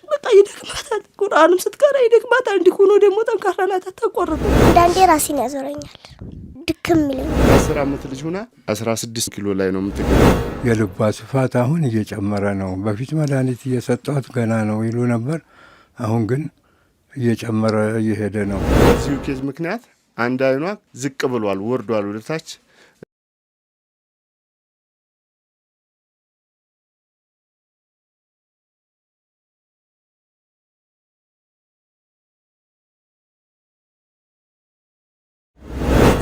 በቃ ይደክማታል። ቁርአንም ስትቀራ ይደክማታል። እንዲሆኖ ደግሞ ጠንካራ ናት፣ አታቋርጥም። አንዳንዴ ራሴን ያዞረኛል፣ ድክም ይለኛል። 10 ዓመት ልጅ ሆና 16 ኪሎ ላይ ነው የምትገኘው። የልቧ ስፋት አሁን እየጨመረ ነው። በፊት መድኃኒት እየሰጧት ገና ነው ይሉ ነበር። አሁን ግን እየጨመረ እየሄደ ነው። በዚሁ ኬዝ ምክንያት አንድ አይኗ ዝቅ ብሏል፣ ወርዷል ወደታች።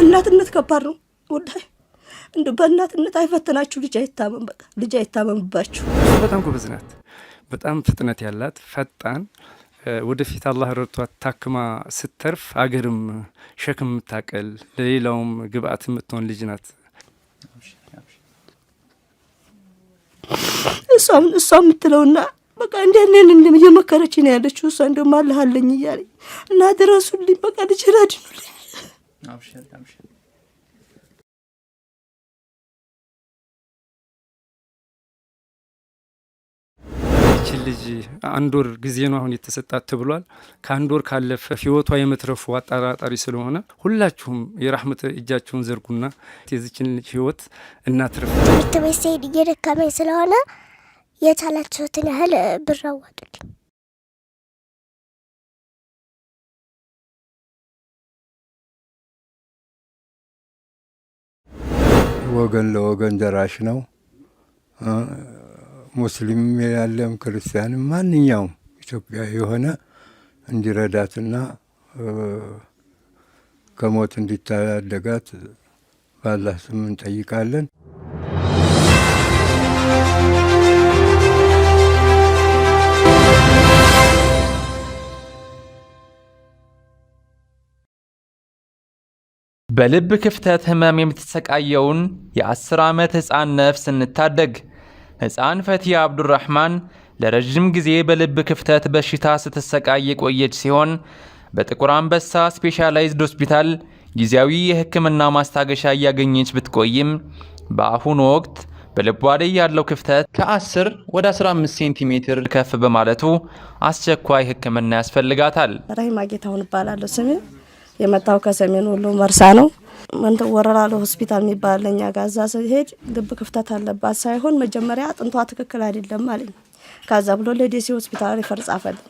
እናትነት ከባድ ነው ወዳይ እንደ በእናትነት አይፈተናችሁ። ልጅ አይታመም፣ በቃ ልጅ አይታመምባችሁ። በጣም ጎበዝ ናት። በጣም ፍጥነት ያላት ፈጣን፣ ወደፊት አላህ ረድቷት ታክማ ስተርፍ አገርም ሸክም የምታቀል ለሌላውም ግብአት የምትሆን ልጅ ናት። እሷ የምትለውና በቃ እንደኔን እየመከረች ነው ያለችው። እሷ እንደውም አለሃለኝ እያለኝ እና ድረሱልኝ፣ በቃ ልጅ አድኑልኝ። አብሽር ልጅ አንድ ወር ጊዜ ነው አሁን የተሰጣት ተብሏል። ከአንድ ወር ካለፈ ህይወቷ የመትረፉ አጠራጣሪ ስለሆነ ሁላችሁም የራህመት እጃችሁን ዘርጉና የዚችን ህይወት እናትርፍ። ትምህርት ቤት ስሄድ እየደከመኝ ስለሆነ የቻላችሁትን ያህል ብር አዋጡልኝ። ወገን ለወገን ደራሽ ነው። ሙስሊም ያለም ክርስቲያንም ማንኛውም ኢትዮጵያዊ የሆነ እንዲረዳትና ከሞት እንዲታደጋት በአላህ ስም እንጠይቃለን። በልብ ክፍተት ህመም የምትሰቃየውን የ10 ዓመት ህፃን ነፍስ እንታደግ። ህፃን ፈቲያ አብዱራህማን ለረጅም ጊዜ በልብ ክፍተት በሽታ ስትሰቃይ የቆየች ሲሆን በጥቁር አንበሳ ስፔሻላይዝድ ሆስፒታል ጊዜያዊ የህክምና ማስታገሻ እያገኘች ብትቆይም በአሁኑ ወቅት በልቧ ላይ ያለው ክፍተት ከ10 ወደ 15 ሴንቲሜትር ከፍ በማለቱ አስቸኳይ ህክምና ያስፈልጋታል። ራሂማ ጌታሁን እባላለሁ። ስሜ የመጣው ከሰሜን ወሎ መርሳ ነው። መንተ ወረራሎ ሆስፒታል የሚባል ለኛ ጋዛ ሲሄድ ልብ ክፍተት አለባት ሳይሆን መጀመሪያ አጥንቷ ትክክል አይደለም ማለት ነው። ካዛ ብሎ ለደሴ ሆስፒታል ሪፈር ጻፈልኝ።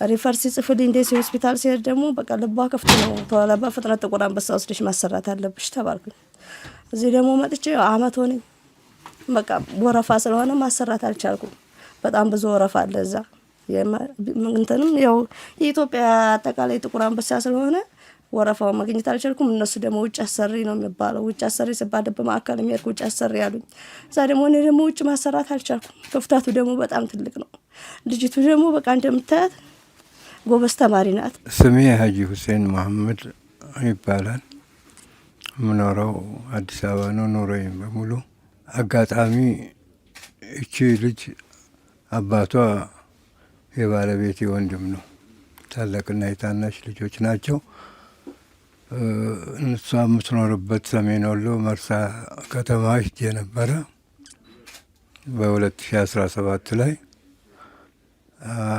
ሪፈር ሲጽፍልኝ ደሴ ሆስፒታል ሲሄድ ደግሞ በቃ ልቧ ክፍት ነው፣ ቶሎ በፍጥነት ጥቁር አንበሳ ወስደሽ ማሰራት አለብሽ ተባልኩኝ። እዚህ ደግሞ መጥቼ አመት ሆነኝ። በቃ ወረፋ ስለሆነ ማሰራት አልቻልኩም። በጣም ብዙ ወረፋ አለ እዛ። እንትንም ያው የኢትዮጵያ አጠቃላይ ጥቁር አንበሳ ስለሆነ ወረፋው ማግኘት አልቻልኩም። እነሱ ደግሞ ውጭ አሰሪ ነው የሚባለው። ውጭ አሰሪ ሲባል በማዕከል የሚያርቁ ውጭ አሰሪ ያሉኝ። እዛ ደግሞ እኔ ደግሞ ውጭ ማሰራት አልቻልኩም። ክፍተቱ ደግሞ በጣም ትልቅ ነው። ልጅቱ ደግሞ በቃ እንደምታያት ጎበዝ ተማሪ ናት። ስሜ ሀጂ ሁሴን መሐመድ ይባላል። የምኖረው አዲስ አበባ ነው። ኑሮዬም በሙሉ አጋጣሚ እቺ ልጅ አባቷ የባለቤቴ ወንድም ነው። ታላቅና የታናሽ ልጆች ናቸው። እሷ የምትኖርበት ሰሜን ወሎ መርሳ ከተማ ሄጄ ነበረ በ2017 ላይ።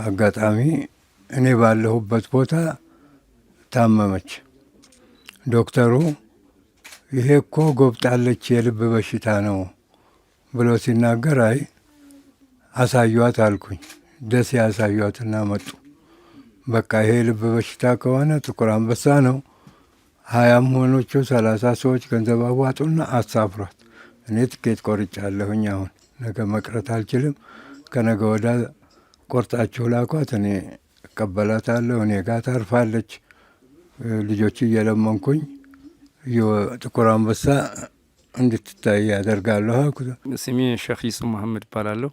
አጋጣሚ እኔ ባለሁበት ቦታ ታመመች። ዶክተሩ ይሄ እኮ ጎብጣለች የልብ በሽታ ነው ብሎ ሲናገር አይ አሳዩት አልኩኝ። ደሴ ያሳዩትና መጡ። በቃ ይሄ ልብ በሽታ ከሆነ ጥቁር አንበሳ ነው 20 ሆኖቹ 30 ሰዎች ገንዘብ አዋጡና አሳፍሯት። እኔ ትኬት ቆርጫለሁኝ። አሁን ነገ መቅረት አልችልም። ከነገ ወዳ ቆርጣችሁ ላኳት፣ እኔ እቀበላታለሁ፣ እኔ ጋር ታርፋለች። ልጆች እየለመንኩኝ ጥቁር አንበሳ እንድትታይ ያደርጋለሁ። ስሜ ሼክ ዩሱፍ መሐመድ እባላለሁ።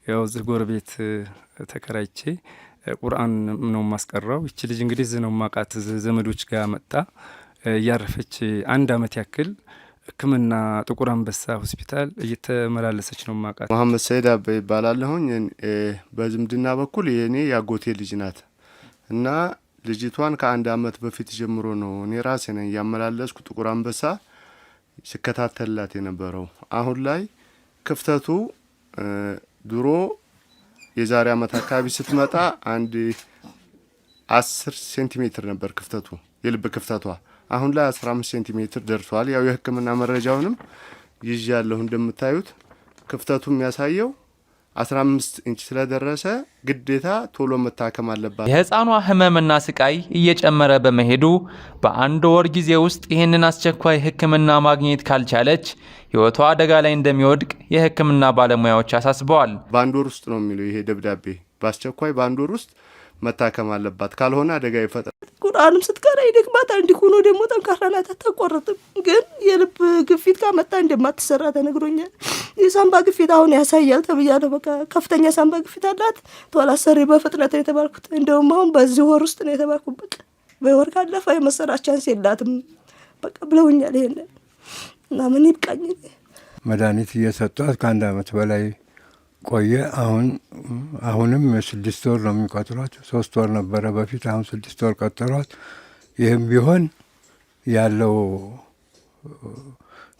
ያው እዚህ ጎረቤት ተከራይቼ ቁርአን ነው ማስቀራው። እቺ ልጅ እንግዲህ እዚህ ነው ማቃት ዘመዶች ጋር መጣ ያረፈች 1 አመት ያክል ህክምና ጥቁር አንበሳ ሆስፒታል እየተመላለሰች ነው ማቃት። መሐመድ ሰይድ አበ ይባላለሁኝ። በዝምድና በኩል የኔ ያጎቴ ልጅ ናት እና ልጅቷን ከ1 አመት በፊት ጀምሮ ነው እኔ ራሴ ነኝ ያመላለስኩ ጥቁር አንበሳ ሲከታተልላት የነበረው። አሁን ላይ ክፍተቱ ድሮ የዛሬ አመት አካባቢ ስትመጣ አንድ 10 ሴንቲሜትር ነበር ክፍተቱ የልብ ክፍተቷ አሁን ላይ 15 ሴንቲሜትር ደርሷል። ያው የህክምና መረጃውንም ይያለሁ እንደምታዩት ክፍተቱ የሚያሳየው 15 ኢንች ስለደረሰ ግዴታ ቶሎ መታከም አለባት። የህፃኗ ህመምና ስቃይ እየጨመረ በመሄዱ በአንድ ወር ጊዜ ውስጥ ይህንን አስቸኳይ ህክምና ማግኘት ካልቻለች ህይወቷ አደጋ ላይ እንደሚወድቅ የህክምና ባለሙያዎች አሳስበዋል። በአንድ ወር ውስጥ ነው የሚለው ይሄ ደብዳቤ በአስቸኳይ በአንድ ወር ውስጥ መታከም አለባት ካልሆነ አደጋ ይፈጠራል። ቁርአንም ስትቀራ ይደክማታል እንዲሆነ ደግሞ ጠንካራ ናት አታቋርጥም። ግን የልብ ግፊት ካመጣ እንደማትሰራ ተነግሮኛል። የሳምባ ግፊት አሁን ያሳያል ተብያለሁ። በቃ ከፍተኛ ሳምባ ግፊት አላት ቶሎ አሰሪ በፍጥነት ነው የተባልኩት። እንደውም አሁን በዚህ ወር ውስጥ ነው የተባልኩት። በቃ በወር ካለፈ የመሰራት ቻንስ የላትም በቃ ብለውኛል። ይሄን እና ምን ይብቃኝ። መድኃኒት እየሰጧት ከአንድ አመት በላይ ቆየ። አሁንም 6 ወር ነው የሚቆጥሯት። 3 ወር ነበረ በፊት አሁን 6 ወር ቆጠሯት። ይህም ቢሆን ያለው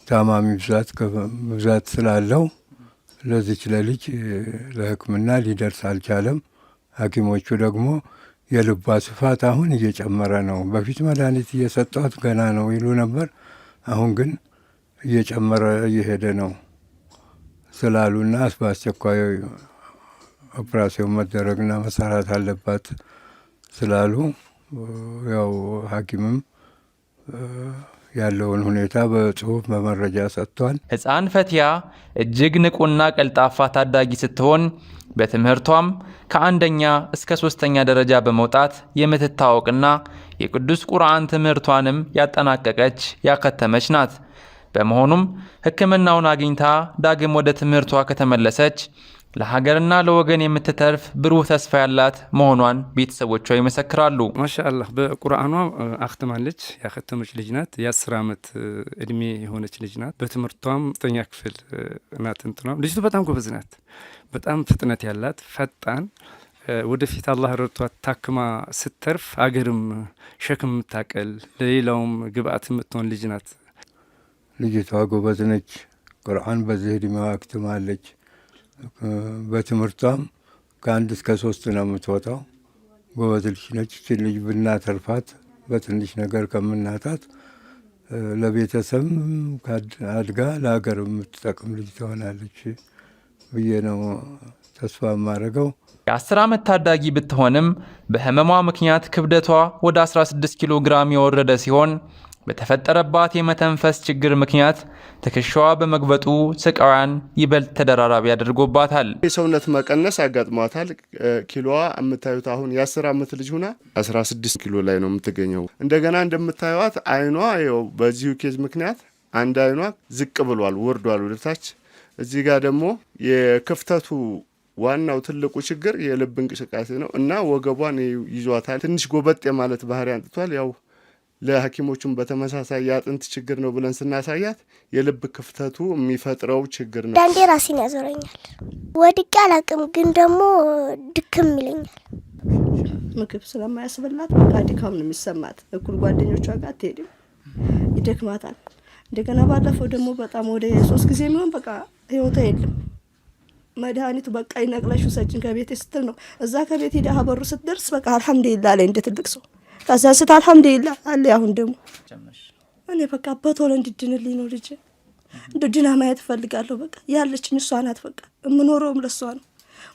ታማሚ ብዛት ስላለው ለዚች ለልጅ ለህክምና ሊደርስ አልቻለም። ሐኪሞቹ ደግሞ የልቧ ስፋት አሁን እየጨመረ ነው። በፊት መድኃኒት እየሰጧት ገና ነው ይሉ ነበር። አሁን ግን እየጨመረ እየሄደ ነው ስላሉና በአስቸኳይ ኦፕራሲዮን መደረግና መሰራት አለባት ስላሉ ያው ሐኪምም ያለውን ሁኔታ በጽሁፍ በመረጃ ሰጥቷል። ህፃን ፈቲያ እጅግ ንቁና ቀልጣፋ ታዳጊ ስትሆን በትምህርቷም ከአንደኛ እስከ 3ኛ ደረጃ በመውጣት የምትታወቅና የቅዱስ ቁርአን ትምህርቷንም ያጠናቀቀች ያከተመች ናት። በመሆኑም ህክምናውን አግኝታ ዳግም ወደ ትምህርቷ ከተመለሰች ለሀገርና ለወገን የምትተርፍ ብሩህ ተስፋ ያላት መሆኗን ቤተሰቦቿ ይመሰክራሉ። ማሻአላህ በቁርአኗ አክተማለች። ያከተመች ልጅ ናት። የ10 አመት እድሜ የሆነች ልጅ ናት። በትምህርቷም 9ኛ ክፍል ናት። ልጅቱ በጣም ጎበዝ ናት። በጣም ፍጥነት ያላት ፈጣን ወደፊት አላህ ረድቷት ታክማ ስትተርፍ አገርም ሸክም የምታቀል ለሌላውም ግብአት የምትሆን ልጅ ናት። ልጅቷ ጎበዝ ነች። ቁርአን በዚህ እድሜዋ አክትማለች። በትምህርቷም ከ1 እስከ 3 ነው የምትወጣው። ጎበዝ ልጅ ነች። ይህችን ልጅ ብናተርፋት በትንሽ ነገር ከምናታት ለቤተሰብ አድጋ ለሀገር የምትጠቅም ልጅ ትሆናለች ብዬ ነው ተስፋ የማደርገው። የ10 አመት ታዳጊ ብትሆንም በህመሟ ምክንያት ክብደቷ ወደ 16 ኪሎ ግራም የወረደ ሲሆን በተፈጠረባት የመተንፈስ ችግር ምክንያት ትከሻዋ በመግበጡ ስቃዋን ይበልጥ ተደራራቢ አድርጎባታል። የሰውነት መቀነስ አጋጥሟታል። ኪሎዋ የምታዩት አሁን የ10 አመት ልጅ ሆና 16 ኪሎ ላይ ነው የምትገኘው። እንደገና እንደምታዩት አይኗ ያው በዚሁ ኬዝ ምክንያት አንድ አይኗ ዝቅ ብሏል ወርዷል ወደታች። እዚህ ጋር ደግሞ የክፍተቱ ዋናው ትልቁ ችግር የልብ እንቅስቃሴ ነው እና ወገቧን ይዟታል። ትንሽ ጎበጥ የማለት ባህሪ አንጥቷል። ያው ለሐኪሞቹም በተመሳሳይ ያጥንት ችግር ነው ብለን ስናሳያት የልብ ክፍተቱ የሚፈጥረው ችግር ነው። ዳንዴ ራሴን ያዞረኛል። ወድቄ አላቅም ግን ደግሞ ድክም ይለኛል። ምግብ ስለማያስበላት በቃ ድካም ነው የሚሰማት። እኩል ጓደኞቿ ጋር አትሄድም፣ ይደክማታል። እንደገና ባለፈው ደግሞ በጣም ወደ 3 ጊዜ የሚሆን በቃ ህይወቷ የለም። መድኃኒቱ በቃ ይነቅለሽ ሰጭን ከቤት ስትል ነው እዛ ከቤት ሄዳ ሀበሩ ስትደርስ በቃ አልሐምዱሊላህ ላይ እንደ ትልቅ ሰው ከዛ ስት አልሐምዱሊላህ አለ። አሁን ደግሞ እኔ በቃ በቶሎ እንድድንልኝ ነው ልጅ እንድድና ማየት እፈልጋለሁ። በቃ ያለችኝ እሷ ናት። በቃ የምኖረውም ለሷ ነው።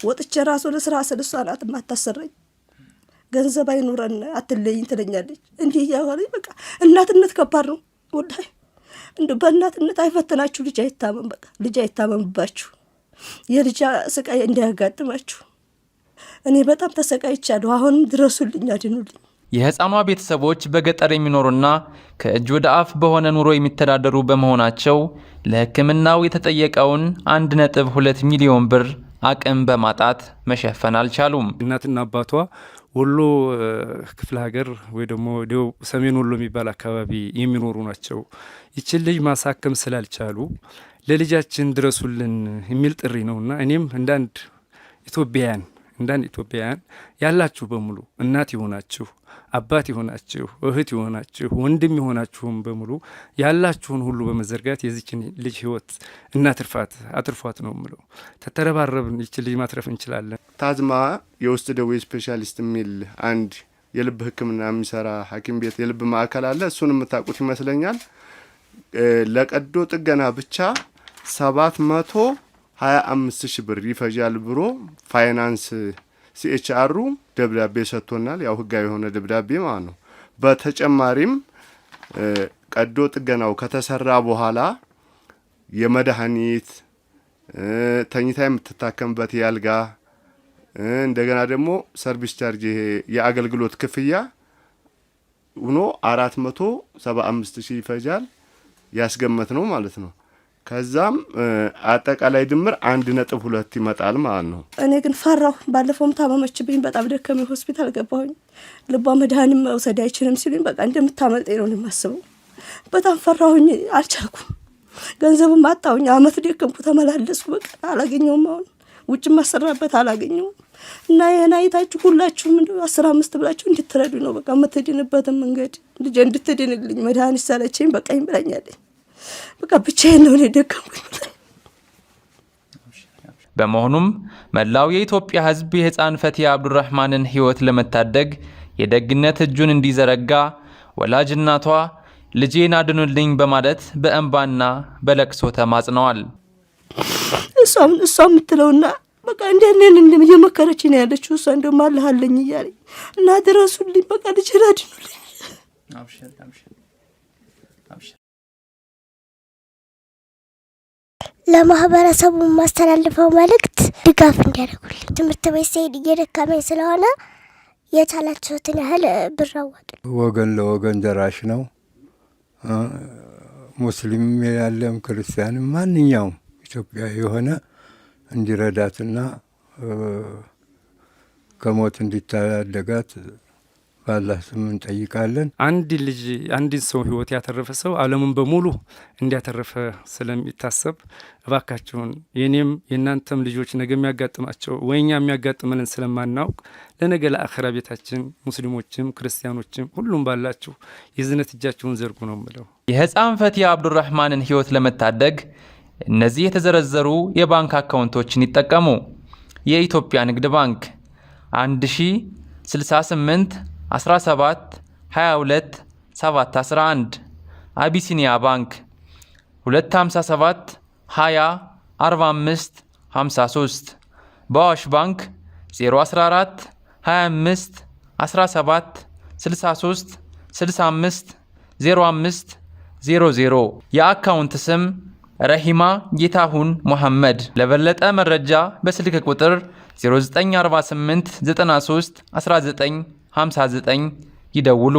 ወጥቼ ራሱ ለስራ ስለሷ ናት የማታሰረኝ። ገንዘብ አይኑረን አትለይኝ ትለኛለች። እንዲህ ያወራኝ በቃ እናትነት ከባድ ነው ወዳይ እንደ በእናትነት አይፈተናችሁ። ልጅ አይታመም፣ በቃ ልጅ አይታመምባችሁ። የልጅ ስቃይ እንዳያጋጥማችሁ። እኔ በጣም ተሰቃይቻለሁ። አሁን ድረሱልኝ፣ አድኑልኝ። የህፃኗ ቤተሰቦች በገጠር የሚኖሩና ከእጅ ወደ አፍ በሆነ ኑሮ የሚተዳደሩ በመሆናቸው ለሕክምናው የተጠየቀውን 1.2 ሚሊዮን ብር አቅም በማጣት መሸፈን አልቻሉም። እናትና አባቷ ወሎ ክፍለ ሀገር ወይ ደግሞ ደቡብ ሰሜን ወሎ የሚባል አካባቢ የሚኖሩ ናቸው። ይችን ልጅ ማሳከም ስላልቻሉ ለልጃችን ድረሱልን የሚል ጥሪ ነውና እኔም እንዳንድ ኢትዮጵያውያን እንዳን ኢትዮጵያውያን ያላችሁ በሙሉ እናት ይሆናችሁ፣ አባት ይሆናችሁ፣ እህት ይሆናችሁ፣ ወንድም ይሆናችሁም በሙሉ ያላችሁን ሁሉ በመዘርጋት የዚችን ልጅ ህይወት አትርፏት ነው ምለው። ተተረባረብን ይች ልጅ ማትረፍ እንችላለን። ታዝማ የውስጥ ደዌ ስፔሻሊስት የሚል አንድ የልብ ሕክምና የሚሰራ ሐኪም ቤት የልብ ማዕከል አለ። እሱን የምታውቁት ይመስለኛል። ለቀዶ ጥገና ብቻ 725,000 ብር ይፈጃል ብሎ ፋይናንስ ሲኤችአሩ ደብዳቤ ሰጥቶናል። ያው ህጋዊ የሆነ ደብዳቤ ማለት ነው። በተጨማሪም ቀዶ ጥገናው ከተሰራ በኋላ የመድኃኒት ተኝታ የምትታከምበት ያልጋ እንደገና ደግሞ ሰርቪስ ቻርጅ ይሄ የአገልግሎት ክፍያ ሆኖ 475,000 ይፈጃል ያስገመት ነው ማለት ነው። ከዛም አጠቃላይ ድምር 1.2 ይመጣል ማለት ነው። እኔ ግን ፈራሁ። ባለፈውም ታመመችብኝ፣ በጣም ደከመኝ፣ ሆስፒታል ገባሁኝ። ልቧ መድኃኒት መውሰድ አይችልም ሲሉኝ በቃ እንደምታመልጠኝ ነው የማስበው። በጣም ፈራሁኝ፣ አልቻልኩም። ገንዘብም አጣሁኝ። አመት ደከምኩ፣ ተመላለስኩ፣ በቃ አላገኘውም። አሁን ውጭ ማሰራበት አላገኘውም። እና ይሄን አይታችሁ ሁላችሁም 15 ብላችሁ እንድትረዱ ነው በቃ የምትድንበትን መንገድ ልጅ እንድትድንልኝ መድኃኒት ሰለቸኝ በቃኝ ብላኛለኝ። በቃ ብቻዬን ነው የደከምኩኝ። በመሆኑም መላው የኢትዮጵያ ሕዝብ የህፃን ፈቲያ አብዱራህማንን ህይወት ለመታደግ የደግነት እጁን እንዲዘረጋ ወላጅ እናቷ ልጄን አድኑልኝ በማለት በእንባና በለቅሶ ተማጽነዋል። እሷም የምትለውና በቃ እንደኔን እየመከረች ነው ያለችው። እሷ እንደውም አለኝ እያለኝ እና ድረሱልኝ፣ በቃ ልጄን አድኑልኝ። ለማህበረሰቡ ማስተላልፈው መልእክት ድጋፍ እንዲያደርጉልኝ። ትምህርት ቤት ስሄድ እየደከመኝ ስለሆነ የቻላችሁትን ያህል ብር አዋጡ። ወገን ለወገን ደራሽ ነው። ሙስሊም ያለም ክርስቲያንም ማንኛውም ኢትዮጵያዊ የሆነ እንዲረዳትና ከሞት እንዲታደጋት ባላህ ስም እንጠይቃለን። አንድ ሰው ህይወት ያተረፈ ሰው ዓለሙን በሙሉ እንዲያተረፈ ስለሚታሰብ እባካችሁን የኔም የእናንተም ልጆች ነገ የሚያጋጥማቸው ወይኛ የሚያጋጥመንን ስለማናውቅ ለነገ ለአኺራ ቤታችን ሙስሊሞችም ክርስቲያኖችም ሁሉም ባላችሁ የዝነት እጃችሁን ዘርጉ ነው የምለው። የህፃን ፈቲያ አብዱራህማንን ህይወት ለመታደግ እነዚህ የተዘረዘሩ የባንክ አካውንቶችን ይጠቀሙ። የኢትዮጵያ ንግድ ባንክ 1068 17 22 711 አቢሲኒያ ባንክ 257 20 45 53 በአዋሽ ባንክ 014 25 17 63 65 05 00 የአካውንት ስም ረሂማ ጌታሁን ሙሐመድ። ለበለጠ መረጃ በስልክ ቁጥር 0948 93 19 59 ይደውሉ።